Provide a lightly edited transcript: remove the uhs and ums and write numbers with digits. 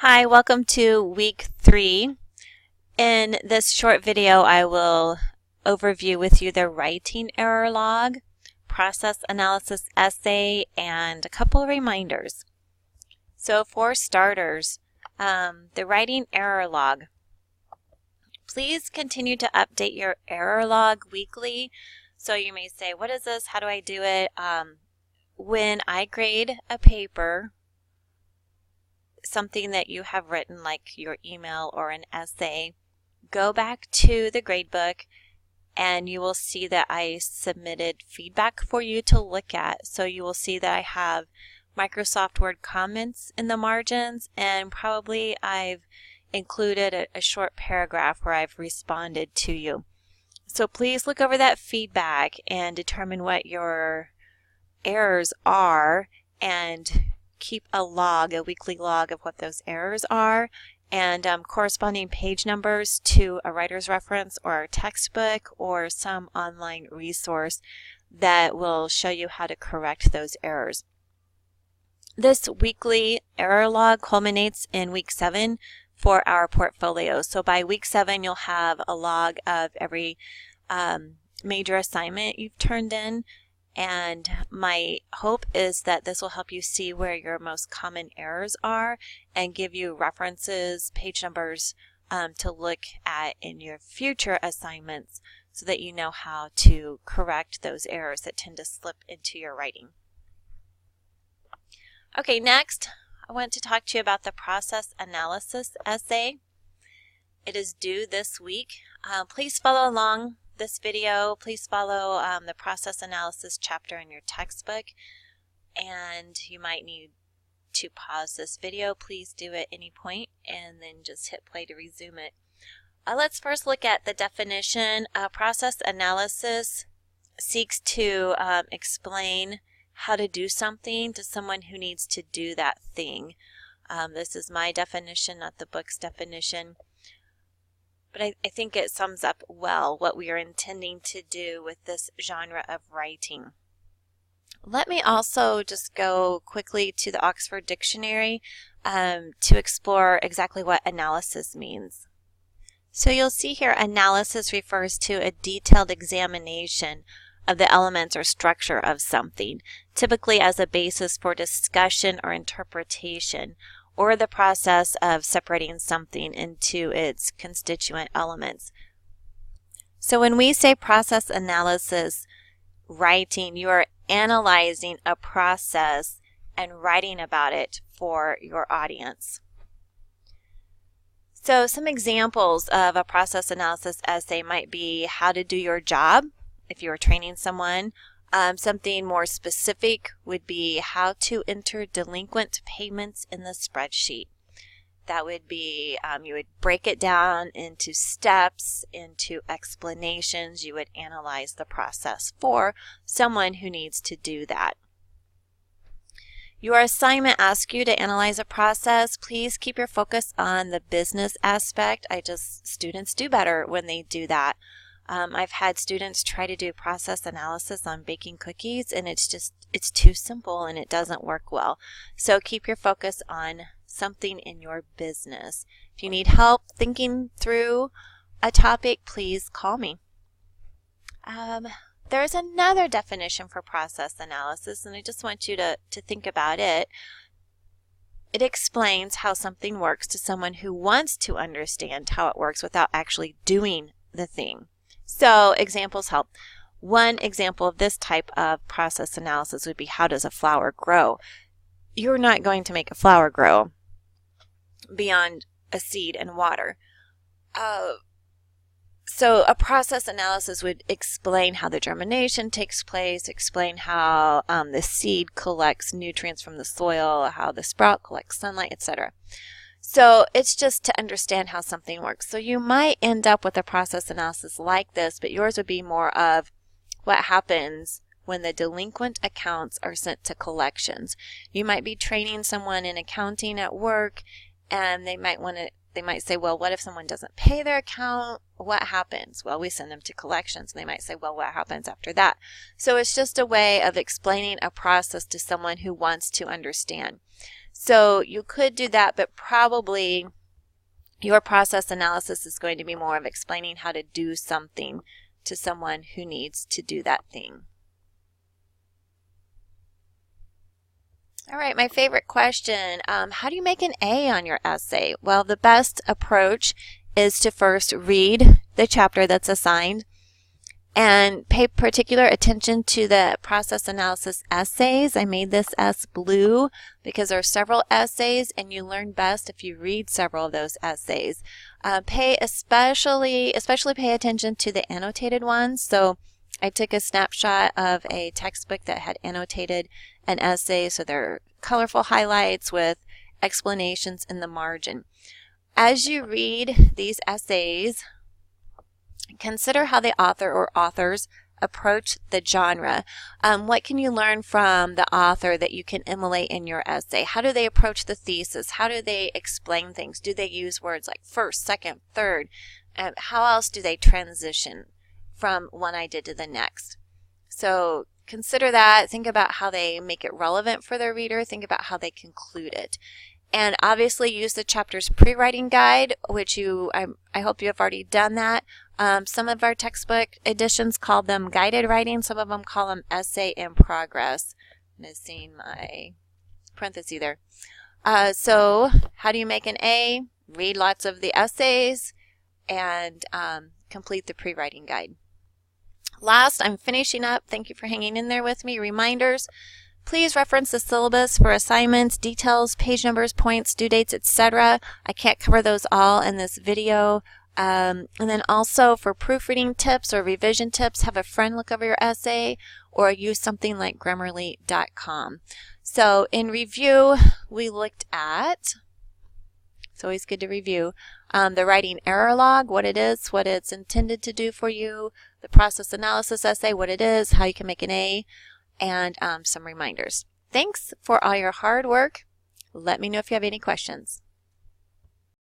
Hi, welcome to week 3. In this short video, I will overview with you the writing error log, process analysis essay, and a couple of reminders. So for starters, the writing error log. Please continue to update your error log weekly. So you may say, what is this? How do I do it? When I grade a paper, something that you have written like your email or an essay, go back to the gradebook and you will see that I submitted feedback for you to look at. So you will see that I have Microsoft Word comments in the margins, and probably I've included a short paragraph where I've responded to you. So please look over that feedback and determine what your errors are and keep a weekly log of what those errors are, and corresponding page numbers to a writer's reference or a textbook or some online resource that will show you how to correct those errors. This weekly error log culminates in week 7 for our portfolio. So by week 7, you'll have a log of every major assignment you've turned in. And my hope is that this will help you see where your most common errors are and give you references, page numbers to look at in your future assignments so that you know how to correct those errors that tend to slip into your writing. Okay, next I want to talk to you about the process analysis essay. It is due this week. Please follow along this video. Please follow the process analysis chapter in your textbook, and you might need to pause this video. Please do at any point and then just hit play to resume it. Let's first look at the definition. Process analysis seeks to explain how to do something to someone who needs to do that thing. This is my definition, not the book's definition. But I think it sums up well what we are intending to do with this genre of writing. Let me also just go quickly to the Oxford Dictionary to explore exactly what analysis means. So you'll see here, analysis refers to a detailed examination of the elements or structure of something, typically as a basis for discussion or interpretation, or the process of separating something into its constituent elements. So when we say process analysis writing, you are analyzing a process and writing about it for your audience. So some examples of a process analysis essay might be how to do your job if you are training someone. Something more specific would be how to enter delinquent payments in the spreadsheet. That would be, you would break it down into steps, into explanations. You would analyze the process for someone who needs to do that. Your assignment asks you to analyze a process. Please keep your focus on the business aspect. Students do better when they do that. I've had students try to do process analysis on baking cookies, and it's too simple and it doesn't work well. So keep your focus on something in your business. If you need help thinking through a topic, please call me. There's another definition for process analysis, and I just want you to think about it. It explains how something works to someone who wants to understand how it works without actually doing the thing. So examples help. One example of this type of process analysis would be, how does a flower grow? You're not going to make a flower grow beyond a seed and water. So a process analysis would explain how the germination takes place, explain how the seed collects nutrients from the soil, how the sprout collects sunlight, etc. So it's just to understand how something works. So you might end up with a process analysis like this, but yours would be more of what happens when the delinquent accounts are sent to collections. You might be training someone in accounting at work, and they might say, well, what if someone doesn't pay their account? What happens? Well, we send them to collections. And they might say, well, what happens after that? So it's just a way of explaining a process to someone who wants to understand. So you could do that, but probably your process analysis is going to be more of explaining how to do something to someone who needs to do that thing. All right, my favorite question, how do you make an A on your essay? Well, the best approach is to first read the chapter that's assigned and pay particular attention to the process analysis essays. I made this S blue because there are several essays and you learn best if you read several of those essays. Especially pay attention to the annotated ones. So I took a snapshot of a textbook that had annotated an essay, so there are colorful highlights with explanations in the margin. As you read these essays, consider how the author or authors approach the genre. What can you learn from the author that you can emulate in your essay? How do they approach the thesis? How do they explain things? Do they use words like first, second, third? How else do they transition from one idea to the next? So consider that. Think about how they make it relevant for their reader. Think about how they conclude it. And obviously use the chapter's pre-writing guide, which I hope you have already done that. Some of our textbook editions call them guided writing. Some of them call them essay in progress. Missing my parenthesis there. So how do you make an A? Read lots of the essays and complete the pre-writing guide. Last, I'm finishing up. Thank you for hanging in there with me. Reminders. Please reference the syllabus for assignments, details, page numbers, points, due dates, etc. I can't cover those all in this video. And then also for proofreading tips or revision tips, have a friend look over your essay or use something like Grammarly.com. So in review, we looked at, it's always good to review, the writing error log, what it is, what it's intended to do for you, the process analysis essay, what it is, how you can make an A, and some reminders. Thanks for all your hard work. Let me know if you have any questions.